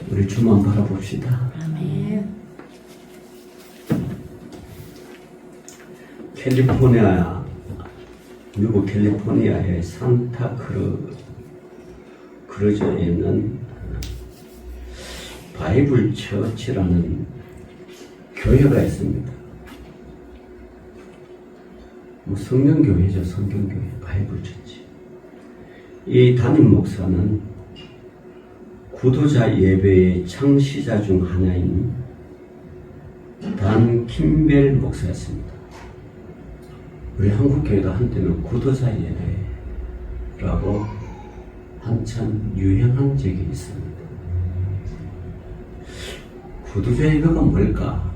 우리 주만 바라봅시다. 아멘. 캘리포니아, 미국 캘리포니아의 크루즈에 있는 바이블 처치라는 교회가 있습니다. 성경교회죠, 성경교회, 바이블 처치. 이 담임 목사는 구도자 예배의 창시자 중 하나인 단 킴벨 목사였습니다. 우리 한국교회도 한때는 구도자 예배라고 한참 유행한 적이 있습니다. 구도자 예배가 뭘까?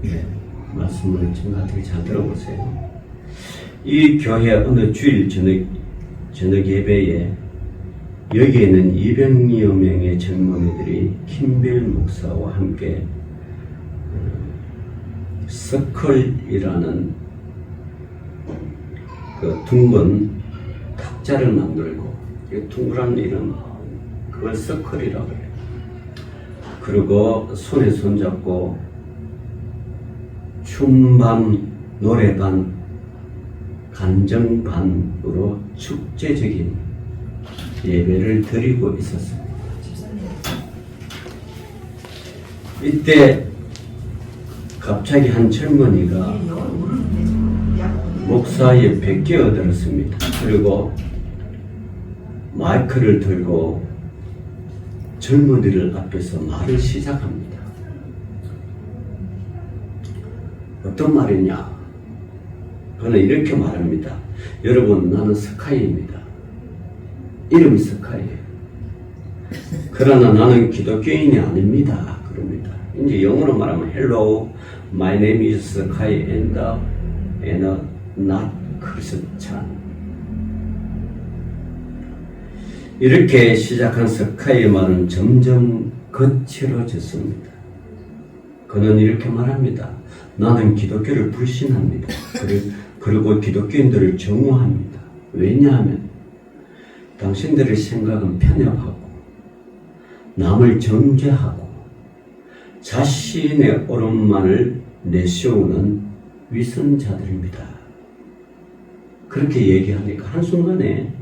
네, 말씀을 청가되게 잘 들어보세요. 이 교회 어느 주일 저녁 예배에 여기에는 200여 명의 젊은이들이 킴벨 목사와 함께 서클이라는 그 둥근 탁자를 만들고, 둥그란 이런 그걸 서클이라고 해요. 그리고 손에 손잡고 춤반, 노래반, 간정반으로 축제적인 예배를 드리고 있었습니다. 이때 갑자기 한 젊은이가 목사의 배 끼어들었습니다. 그리고 마이크를 들고 젊은이들 앞에서 말을 시작합니다. 어떤 말이냐? 그는 이렇게 말합니다. 여러분, 나는 스카이입니다. 이름이 스카이예요. 그러나 나는 기독교인이 아닙니다. 그럽니다. 이제 영어로 말하면 Hello, my name is Sky and not Christian. 이렇게 시작한 스카이의 말은 점점 거칠어졌습니다. 그는 이렇게 말합니다. 나는 기독교를 불신합니다. 그리고 기독교인들을 정오합니다. 왜냐하면 당신들의 생각은 편협하고 남을 정죄하고 자신의 옳음만을 내세우는 위선자들입니다. 그렇게 얘기하니까 한순간에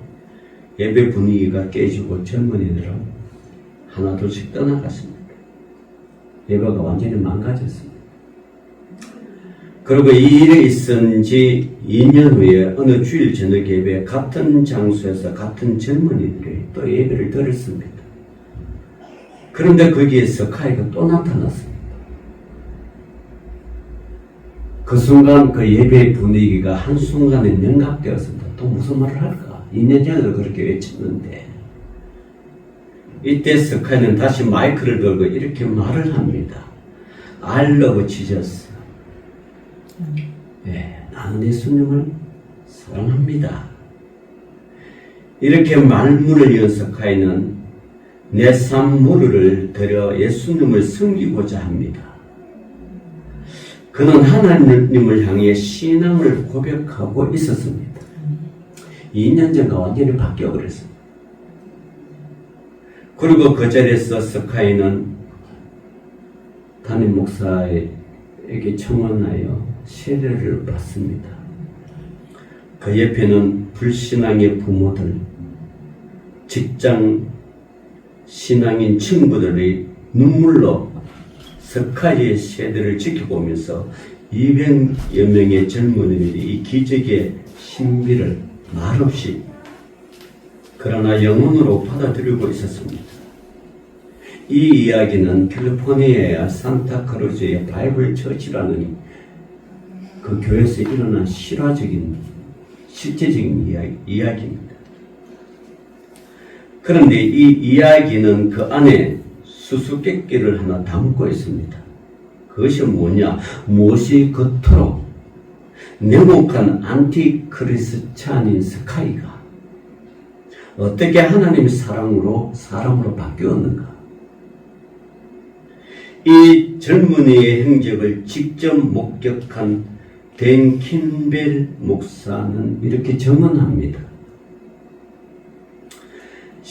예배 분위기가 깨지고 젊은이들은 하나둘씩 떠나갔습니다. 예배가 완전히 망가졌습니다. 그리고 이 일이 있은 지 2년 후에 어느 주일 저녁 예배 같은 장소에서 같은 젊은이들이 또 예배를 드렸습니다. 그런데 거기에 스카이가 또 나타났습니다. 그 순간 그 예배의 분위기가 한순간에 냉각되었습니다. 또 무슨 말을 할까? 2년 전에도 그렇게 외쳤는데 이때 스카이는 다시 마이크를 들고 이렇게 말을 합니다. I love Jesus. 네, 나는 예수님을 사랑합니다. 이렇게 말문을 이은 스카이는 내 삶 무르를 들여 예수님을 섬기고자 합니다. 그는 하나님을 향해 신앙을 고백하고 있었습니다. 2년 전과 완전히 바뀌어버렸습니다. 그리고 그 자리에서 스카이는 담임 목사에게 청원하여 세례를 받습니다. 그 옆에는 불신앙의 부모들, 직장 신앙인 친구들이 눈물로 스카이의 세대를 지켜보면서 200여 명의 젊은이들이 이 기적의 신비를 말없이 그러나 영혼으로 받아들이고 있었습니다. 이 이야기는 캘리포니아의 산타크루즈의 바이블 처치라는 그 교회에서 일어난 실화적인 실제적인 이야기입니다. 그런데 이 이야기는 그 안에 수수께끼를 하나 담고 있습니다. 그것이 뭐냐? 무엇이 그토록 냉혹한 안티크리스찬인 스카이가 어떻게 하나님의 사랑으로 사람으로 바뀌었는가? 이 젊은이의 행적을 직접 목격한 댄 킴벨 목사는 이렇게 증언합니다.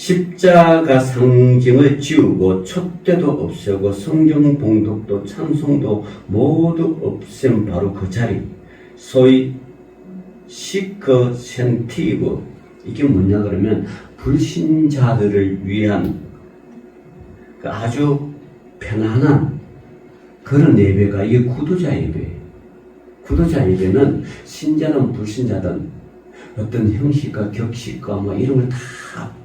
십자가 상징을 지우고 촛대도 없애고 성경 봉독도 찬송도 모두 없앤 바로 그 자리, 소위 시커센티브, 이게 뭐냐 그러면 불신자들을 위한 아주 편안한 그런 예배가 이게 구도자 예배예요. 구도자 예배는 신자든 불신자든 어떤 형식과 격식과 뭐 이런 걸 다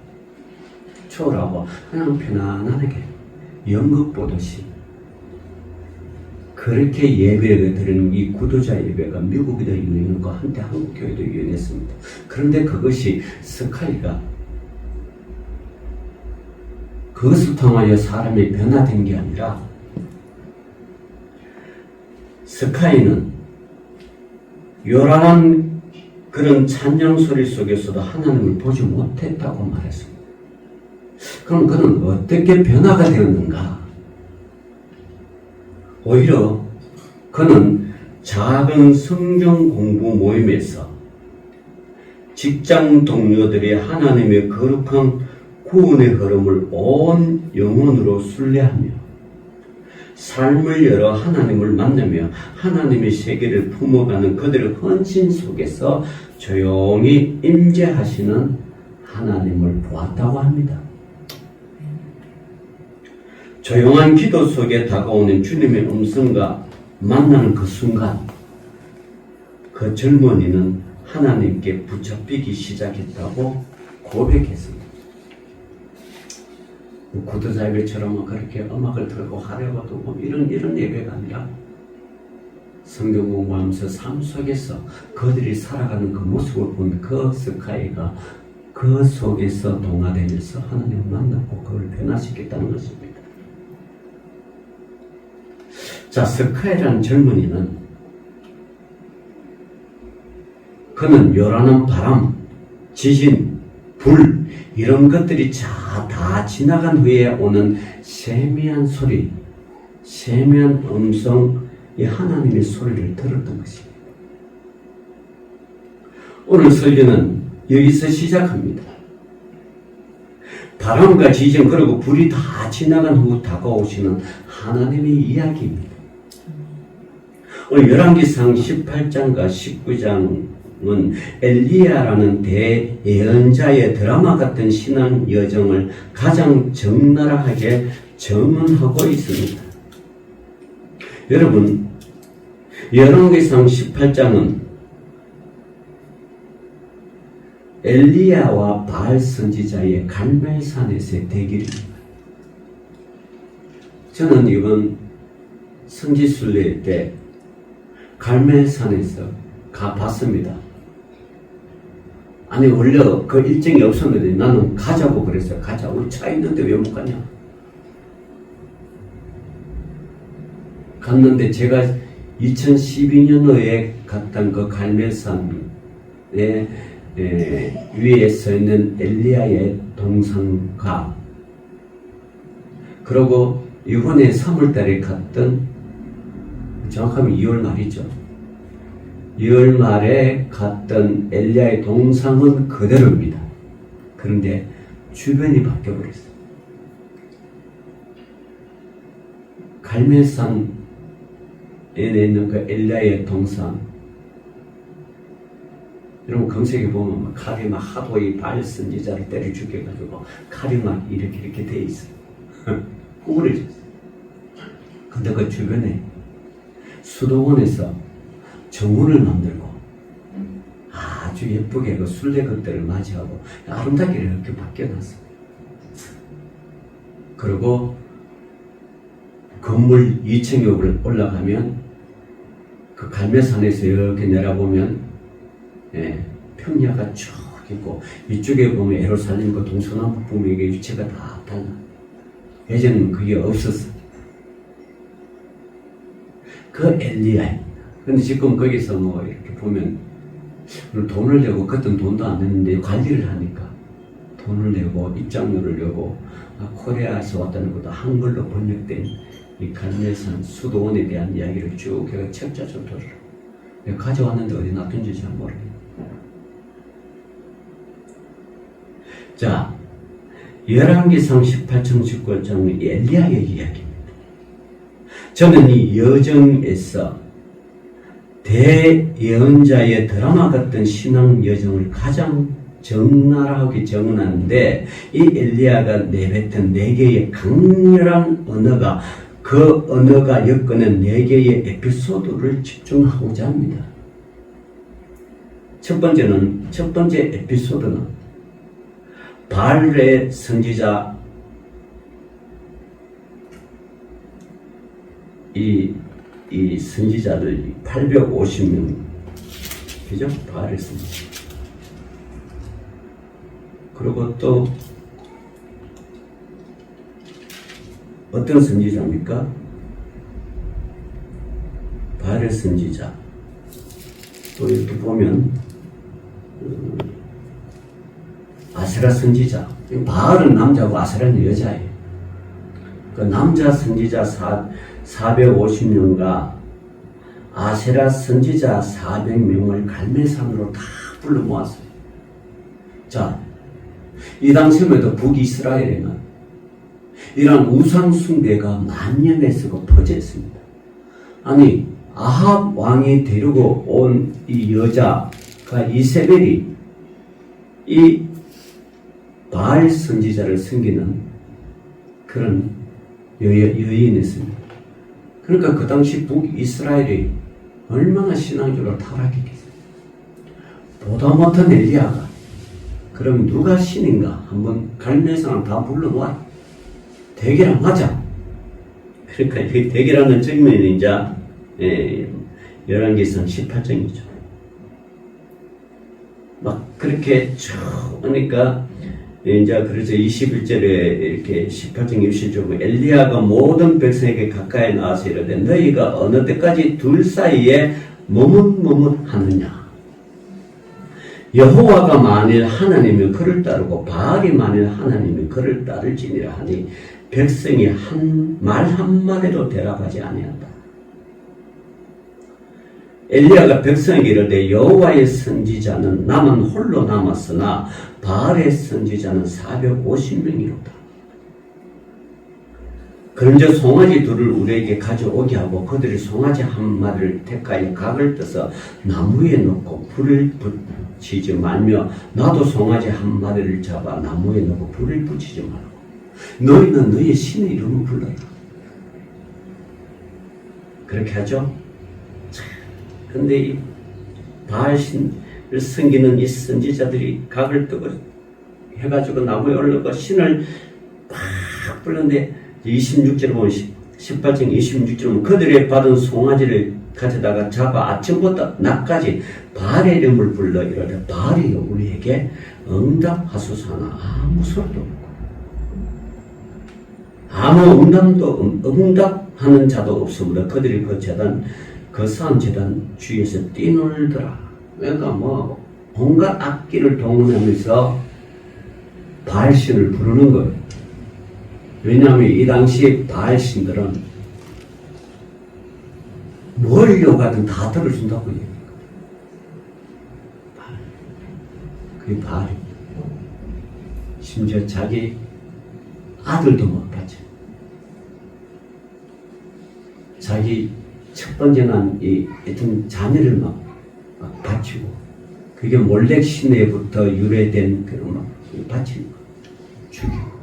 초월하고 그냥 편안하게 연극 보듯이 그렇게 예배를 드리는 이 구도자 예배가 미국에도 유행했고 한때 한국 교회도 유행했습니다. 그런데 그것이 스카이가 그것을 통하여 사람이 변화된 게 아니라 스카이는 요란한 그런 찬양 소리 속에서도 하나님을 보지 못했다고 말했습니다. 그럼 그는 어떻게 변화가 되었는가? 오히려 그는 작은 성경 공부 모임에서 직장 동료들이 하나님의 거룩한 구원의 흐름을 온 영혼으로 순례하며 삶을 열어 하나님을 만나며 하나님의 세계를 품어가는 그들의 헌신 속에서 조용히 임재하시는 하나님을 보았다고 합니다. 조용한 기도 속에 다가오는 주님의 음성과 만나는 그 순간 그 젊은이는 하나님께 붙잡히기 시작했다고 고백했습니다. 구도자 예배처럼 그렇게 음악을 들고 하려고 하고 이런 예배가 아니라 성경 공부하면서 삶 속에서 그들이 살아가는 그 모습을 본 그 스카이가 그 속에서 동화되면서 하나님을 만났고 그걸 변화시켰다는 것입니다. 자, 스카이라는 젊은이는 그는 요란한 바람, 지진, 불 이런 것들이 다 지나간 후에 오는 세미한 소리, 세미한 음성이 하나님의 소리를 들었던 것입니다. 오늘 설교는 여기서 시작합니다. 바람과 지진 그리고 불이 다 지나간 후 다가오시는 하나님의 이야기입니다. 오늘 열왕기상 18장과 19장은 엘리야라는 대예언자의 드라마 같은 신앙 여정을 가장 적나라하게 증언하고 있습니다. 여러분, 열왕기상 18장은 엘리야와 바알 선지자의 갈멜산에서의 대결입니다. 저는 이번 성지순례 때 갈멜산에서 가봤습니다. 아니 원래 그 일정이 없었는데 나는 가자고 그랬어요. 가자. 우리 차 있는데 왜 못 가냐. 갔는데 제가 2012년도에 갔던 그 갈멜산에 위에 서 있는 엘리야의 동상과 그리고 이번에 3월달에 갔던 정확하면 2월 말이죠. 2월 말에 갔던 엘리야의 동상은 그대로입니다. 그런데 주변이 바뀌어버렸어요. 갈멜산에 있는 그 엘리야의 동상, 여러분 검색해보면 막 칼이 막 하도 이 바알 선지자를 때려 죽여가지고 칼이 막 이렇게 돼 있어요. 구부러졌어요. 근데 그 주변에 수도원에서 정원을 만들고 아주 예쁘게 그 순례객들을 맞이하고 아름답게 이렇게 바뀌어놨어요. 그리고 건물 2층에 올라가면 그 갈멜산에서 이렇게 내려보면 평야가 쭉 있고 이쪽에 보면 예루살렘과 동서남북 보면 이게 위치가 다 달라. 예전에는 그게 없었어. 그 엘리야. 근데 지금 거기서 뭐 이렇게 보면 돈을 내고 그때는 돈도 안 냈는데 관리를 하니까 돈을 내고 입장료를 내고 코리아에서 왔다는 것도 한글로 번역된 이 갈멜산 수도원에 대한 이야기를 쭉 해가 책자처럼 들으라고. 내가 가져왔는데 어디 놔둔지 잘 모르겠네. 자, 열왕기상 18장 19장은 엘리야의 이야기입니다. 저는 이 여정에서 대예언자의 드라마 같은 신앙 여정을 가장 적나라하게 적어놨는데, 이 엘리야가 내뱉은 4개의 강렬한 언어가, 그 언어가 엮어낸 4개의 에피소드를 집중하고자 합니다. 첫 번째 에피소드는 바알의 선지자, 이 선지자들 850명, 그죠? 바알의 선지자. 그리고 또 어떤 선지자입니까? 바알의 선지자. 또 이렇게 보면 아세라 선지자. 바알은 남자고 아세라는 여자예요. 그 남자 선지자 450명과 아세라 선지자 400명을 갈멜산으로 다 불러 모았어요. 자, 이 당시에도 북이스라엘에는 이런 우상 숭배가 만연해 쓰고 퍼져 있습니다. 아니, 아합 왕이 데리고 온 이 여자가 이세벨이 이 바알 선지자를 섬기는 그런 여인이었습니다. 그러니까 그 당시 북이스라엘이 얼마나 신앙적으로 타락했겠어요. 보다 못한 엘리야가 그럼 누가 신인가 한번 갈멜산을 다 불러놓아 대결하자. 그러니까 이 대결하는 장면이 이제 열왕기상 18장이죠. 막 그렇게 쭉 하니까 이제 그래서 21절에 이렇게 18장 27절 엘리야가 모든 백성에게 가까이 나와서 이르되 너희가 어느 때까지 둘 사이에 머뭇머뭇하느냐. 여호와가 만일 하나님이 그를 따르고 바알이 만일 하나님이 그를 따를지니라 하니 백성이 말 한마디도 대답하지 아니한다. 엘리야가 백성에게 이르되 여호와의 선지자는 나만 홀로 남았으나 바알의 선지자는 450명이로다. 그런즉 송아지 둘을 우리에게 가져오게 하고 그들이 송아지 한 마리를 택하여 각을 떠서 나무에 넣고 불을 붙이지 말며 나도 송아지 한 마리를 잡아 나무에 넣고 불을 붙이지 말고 너희는 너희 신의 이름을 불러라. 그렇게 하죠. 근데 이 바알 신을 섬기는 이 선지자들이 각을 뜨고 해가지고 나무에 올라가 신을 막 불렀는데 26절에 보면 18장 26절에 보면 그들이 받은 송아지를 가져다가 잡아 아침부터 낮까지 바알의 이름을 불러 이르되 바알이 우리에게 응답하소서나 아무 소리도 없고 아무 응답하는 자도 없으므로 그들이 그 재단 그 산 재단 주위에서 뛰놀더라. 그러니까 뭐 온갖 악기를 동원하면서 바알신을 부르는 거예요. 왜냐하면 이 당시 바알신들은 뭘 요구하든 다 들어준다고 얘기해요. 그게 바알입니다. 심지어 자기 아들도 못 받죠. 자기 첫 번째 난 하여튼 자녀를 막 바치고, 그게 몰렉 신에부터 유래된 그런 막 바치는 거, 죽이고.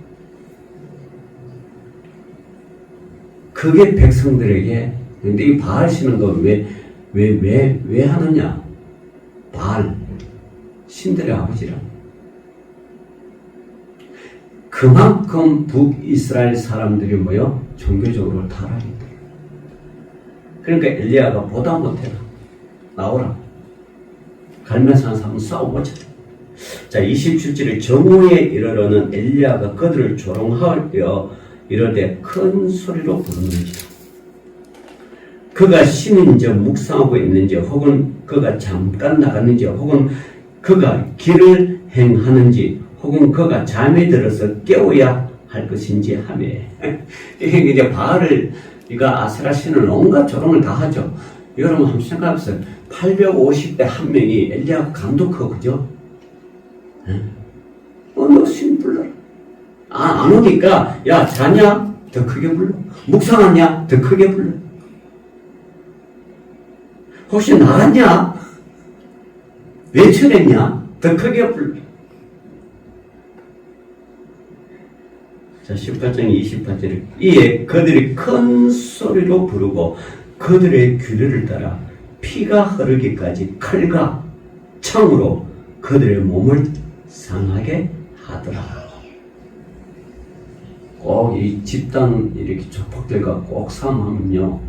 그게 백성들에게, 근데 이 바알 신은 거 왜 하느냐? 바알, 신들의 아버지라. 그만큼 북이스라엘 사람들이 뭐요? 종교적으로 타락했다. 그러니까 엘리야가 보다 못해라. 나오라. 갈멜산 한번 싸워보자. 자, 27절에 정오에 이르러는 엘리야가 그들을 조롱하여 이르되 큰 소리로 부르는지라. 그가 신인지 묵상하고 있는지 혹은 그가 잠깐 나갔는지 혹은 그가 길을 행하는지 혹은 그가 잠에 들어서 깨워야 할 것인지 하며 이제 바알을 이가 아세라 신을 온갖 조롱을 다 하죠. 여러분 한번 생각해보세요. 850대 한 명이 엘리야가 감독하고 그죠? 너 신 불러라. 안 오니까, 야, 자냐? 더 크게 불러. 묵상하냐? 더 크게 불러. 혹시 나갔냐? 외출했냐? 더 크게 불러. 자, 18장 28절에 이에 그들이 큰 소리로 부르고 그들의 규례를 따라 피가 흐르기까지 칼과 창으로 그들의 몸을 상하게 하더라. 꼭 이 집단 이렇게 조폭들과 꼭 싸움하면요,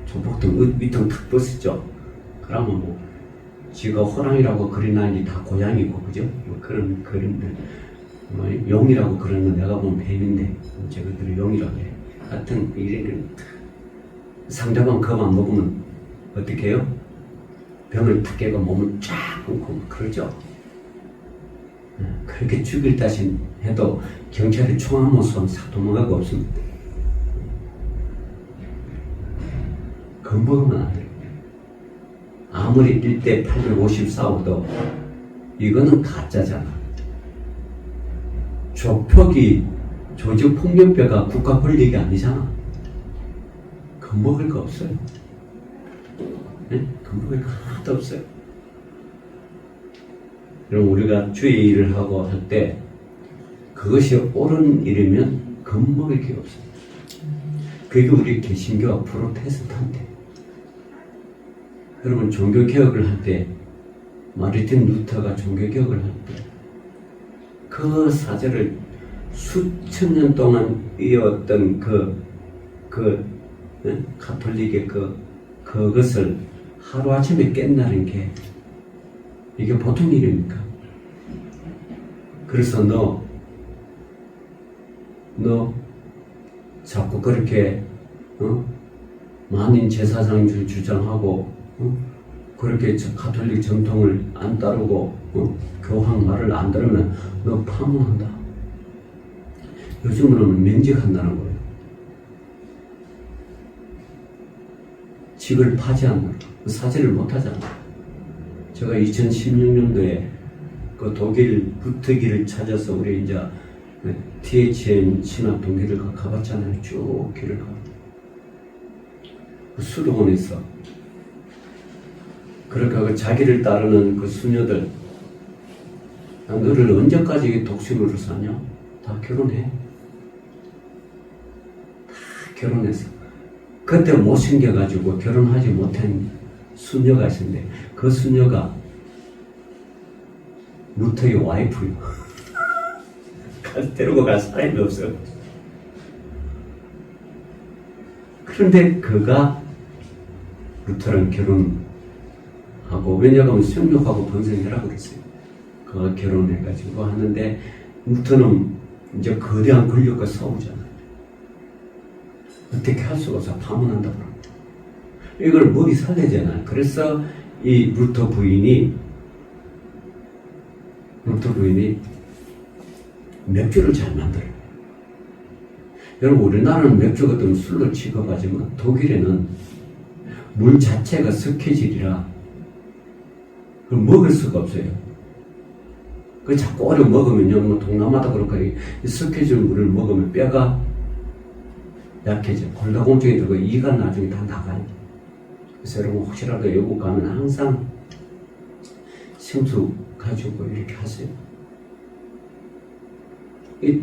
조폭들 위통 탁 벗었죠. 그러면 뭐 지가 호랑이라고 그리나니 다 고양이고, 그죠? 뭐 그런 그림들, 뭐 용이라고 그러는 거 내가 보면 뱀인데 저것들이 용이라고 해. 하여튼 이런 상대방 겁 안 먹으면 어떻게 해요? 병을 탁 깨고 몸을 쫙 끊고 그러죠. 그렇게 죽일 다시 해도 경찰이 총 한 번 쏘면 도망가고 없습니다. 겁먹으면 안 돼요. 아무리 1대 850 싸워도 이거는 가짜잖아. 조폭이 조직폭력배가 국가 권력이 아니잖아. 겁먹을 거 없어요. 네? 겁먹을 거 하나도 없어요. 그럼 우리가 주의 일을 하고 할 때 그것이 옳은 일이면 겁먹을 게 없습니다. 그게 우리 개신교와 프로테스탄트. 여러분, 종교개혁을 할 때 마르틴 루터가 종교개혁을 할 때 그 사제를 수천 년 동안 이어왔던 가톨릭의 그것을 하루아침에 깬다는 게 이게 보통 일입니까? 그래서 너 자꾸 그렇게 만인 제사장주의 주장하고 그렇게 가톨릭 정통을 안 따르고 교황 말을 안 들으면 너 파문한다. 요즘으로는 면직한다는 거예요. 직을 파지한다. 사죄를 못하잖아. 제가 2016년도에 그 독일 부트기를 찾아서 우리 이제 THM 신학 동기를 가봤잖아요. 쭉 길을 가. 그 수도원에서 그렇게 자기를 따르는 그 수녀들, 너를 언제까지 독신으로 사냐? 다 결혼해. 다 결혼해서. 그때 못 생겨가지고 결혼하지 못한 수녀가 있었는데 그 수녀가 루터의 와이프요. 데리고 갈 사람이 없어요. 그런데 그가 루터랑 결혼하고, 왜냐하면 생육하고 번성해라고 그랬어요. 그가 결혼해가지고 하는데 루터는 이제 거대한 권력과 싸우잖아요. 어떻게 할 수가 없어. 파문한다고 합니다. 이걸 머리 살려잖아요. 그래서 이 루터 부인이 맥주를 잘 만들어요. 여러분, 우리나라는 맥주 같은 술로 취급하지만 독일에는 물 자체가 석회질이라 그걸 먹을 수가 없어요. 그 자꾸 오래 먹으면요, 뭐 동남아도 그렇고 이 석회질 물을 먹으면 뼈가 약해져. 골다공증이 들고 이가 나중에 다 나가요. 그래서 여러분, 혹시라도 외국 가면 항상 생수 가지고 이렇게 하세요. 이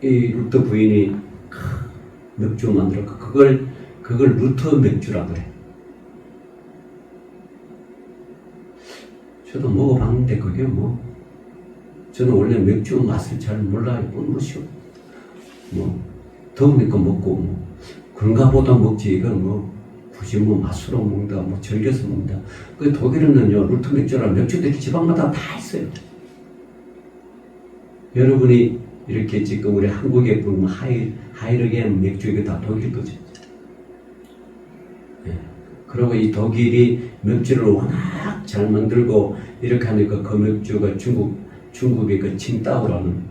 루터 부인이 맥주 만들었고 그걸 루터 맥주라 그래. 저도 먹어봤는데 그게 저는 원래 맥주 맛을 잘 몰라요. 더우니까 먹고 그런가 보다 먹지. 이건 굳이 맛으로 먹는다, 즐겨서 먹는다. 그 독일은요, 루터 맥주라 맥주들이 지방마다 다 있어요. 여러분이 이렇게 지금 우리 한국에 보면 하이르겐 맥주 이거 다 독일 거죠. 예. 그리고 이 독일이 맥주를 워낙 잘 만들고 이렇게 하니까 그 맥주가 중국의 그 칭따오라는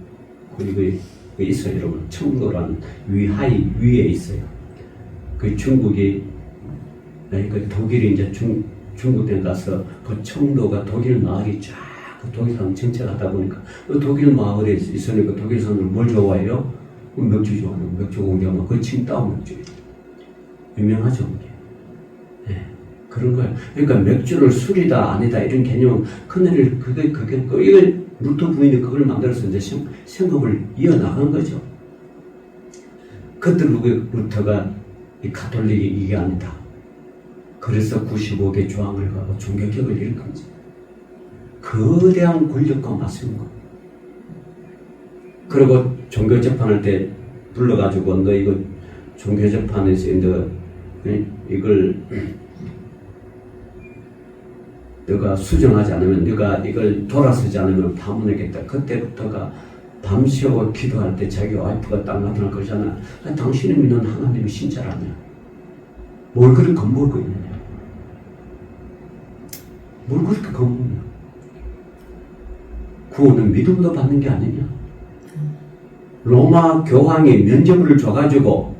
그 있어요, 여러분. 청도라는 위에 있어요. 그 중국이 그 독일이 이제 중국에 가서 그 청도가 독일 마을이 쫙 그 독일 사람 정책하다 보니까 독일 마을에 있으니까 독일 사람들 뭘 좋아해요? 맥주 좋아하는 맥주 공장만 그 칭따오 맥주 유명하죠. 네, 그런 거예요. 그러니까 맥주를 술이다 아니다 이런 개념 큰일을 그게 이걸 루터 부인이 그걸 만들어서 이제 생업을 이어나간 거죠. 그때 루터가 이 가톨릭이 이게 아니다. 그래서 95개 조항을 가고 종교개혁을 일으킨 거죠. 거대한 권력과 맞서는 거. 그리고 종교재판할 때 불러가지고 너 이거 종교재판에서 이걸 너가 수정하지 않으면 너가 이걸 돌아서지 않으면 파문하겠다. 그때부터가 밤새워 기도할 때 자기 와이프가 딱 나타날 거잖아. 당신이 믿는 하나님이 신자라며 뭘 그렇게 겁먹고 있느냐. 뭘 그렇게 겁먹냐. 구원은 믿음으로 받는 게 아니냐. 로마 교황이 면죄부를 줘가지고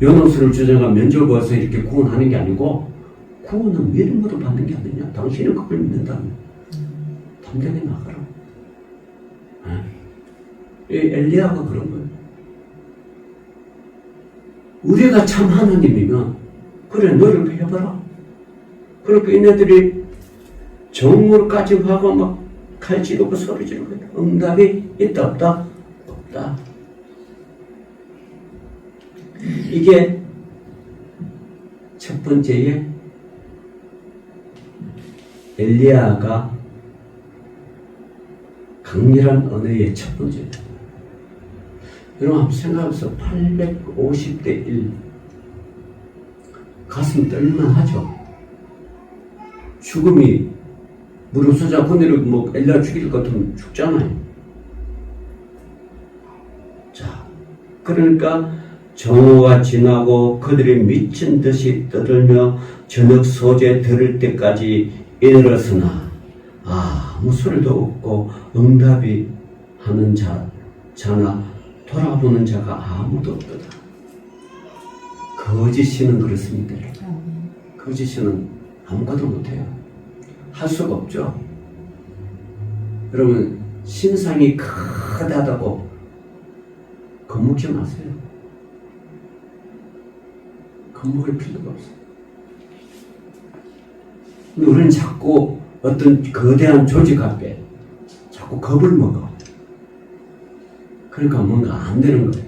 연옥수를 주장한 면죄부 가서 이렇게 구원하는 게 아니고 구원은 믿음으로 받는 게 아니냐. 당신은 그걸 믿는다면 담대하게 나가라. 엘리야가 그런 거예요. 우리가 참 하나님이면 그래 너를 해봐라. 그러니까 얘네들이 정으로까지 하고 막 칼 찌르고 소리 지르고 응답이 있다 없다? 없다. 이게 첫 번째에 엘리야가 강렬한 언어의 첫 번째예요. 여러분 한번 생각해보세요. 850대 1 가슴 떨만 하죠. 죽음이 무릎 서자 그대로 뭐 엘리야 죽일 것 같으면 죽잖아요. 자, 그러니까 정오가 지나고 그들이 미친 듯이 떠들며 저녁 소재 들을 때까지 이르렀으나 아무 소리도 없고 응답이 하는 자나 돌아보는 자가 아무도 없더라. 거짓신은 그렇습니다. 거짓신은 아무것도 못해요. 할 수가 없죠. 여러분 신상이 크다고 겁먹지 마세요. 겁먹을 필요가 없어요. 근데 우리는 자꾸 어떤 거대한 조직 앞에 자꾸 겁을 먹어. 그러니까 뭔가 안 되는 거예요.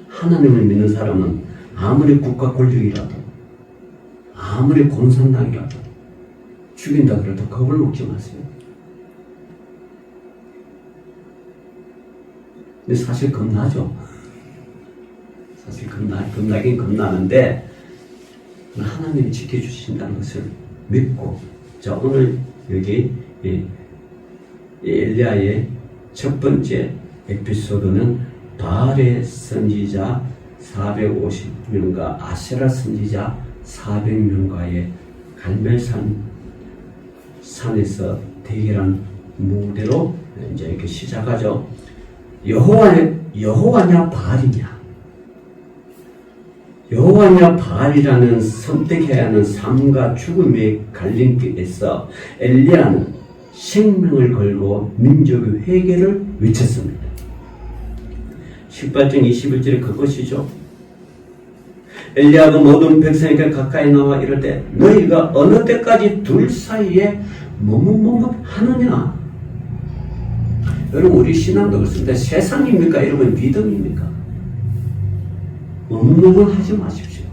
하나님을 믿는 사람은 아무리 국가 권력이라도 아무리 공산당이라도 죽인다 그래도 겁을 먹지 마세요. 근데 사실 겁나죠. 사실 겁나긴 겁나는데 하나님이 지켜주신다는 것을 믿고 자 오늘 여기 엘리야의 첫 번째 에피소드는 바알의 선지자 450명과 아세라 선지자 400명과의 갈멜산에서 대결한 무대로 이제 이렇게 시작하죠. 여호와냐 바알이냐? 여호와냐 바알이라는 선택해야 하는 삶과 죽음의 갈림길에서 엘리야는 생명을 걸고 민족의 회개를 외쳤습니다. 18장 21절에 그것이죠. 엘리야가 모든 백성에게 가까이 나와 이럴 때 너희가 어느 때까지 둘 사이에 머뭇머뭇하느냐. 여러분 우리 신앙도 그렇습니다. 세상입니까? 여러분 믿음입니까? 머뭇머뭇하지 마십시오.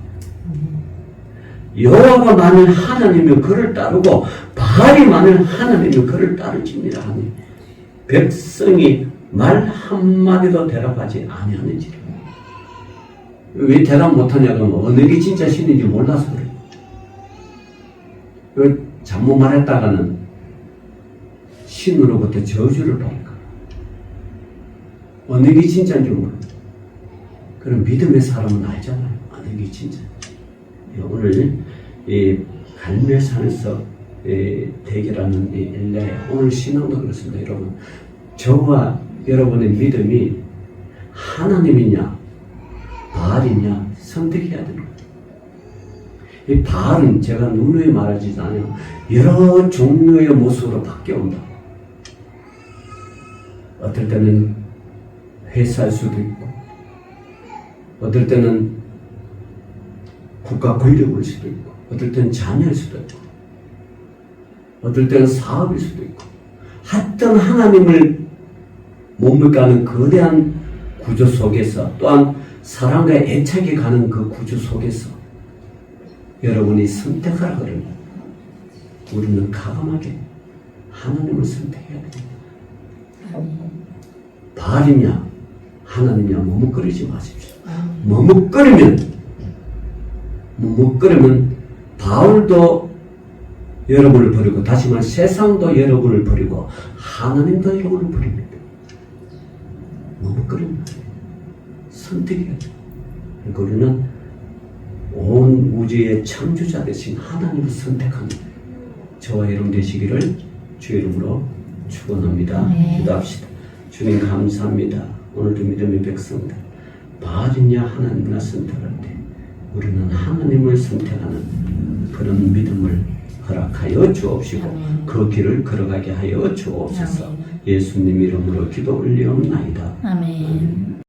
여호와가 만일 하나님이면 그를 따르고 바알이 만일 하나님이면 그를 따르지니라 하니 백성이 말 한마디도 대답하지 아니하는지라. 왜 대답 못하냐고 하면 어느 게 진짜 신인지 몰라서 그래. 왜 잘못 말했다가는 신으로부터 저주를 받을까. 어느 게 진짜인지 몰라. 그럼 믿음의 사람은 알잖아요. 어느 게 진짜인지. 오늘 이 갈멜산에서 대결하는 이 엘리야 오늘 신앙도 그렇습니다. 여러분 저와 여러분의 믿음이 하나님이냐 바알이냐 선택해야 되는 거예요. 이 바알은 제가 누누이 말하지않아요. 여러 종류의 모습으로 바뀌어온다. 어떨 때는 회사일 수도 있고, 어떨 때는 국가 권력일 수도 있고, 어떨 때는 자녀일 수도 있고, 어떨 때는 사업일 수도 있고, 하여튼 하나님을 못 믿가는 거대한 구조 속에서, 또한 사람과 애착이 가는 그 구조 속에서 여러분이 선택하라 그러면 우리는 과감하게 하나님을 선택해야 됩니다. 바알이냐 하나님이냐 머뭇거리지 마십시오. 머뭇거리면 바울도 여러분을 버리고, 다시 말해 세상도 여러분을 버리고 하나님도 여러분을 버립니다. 머뭇거리면 선택해야 돼요. 그러니까 우리는 온 우주의 창조자 되신 하나님을 선택합니다. 저와 여러분 되시기를 주의 이름으로 축원합니다. 기도합시다. 주님 감사합니다. 오늘도 믿음의 백성들 바알이냐 하나님이나 선택할 때 우리는 하나님을 선택하는 그런 믿음을 허락하여 주옵시고 그 길을 걸어가게 하여 주옵소서. 예수님 이름으로 기도 올리옵나이다. 아멘.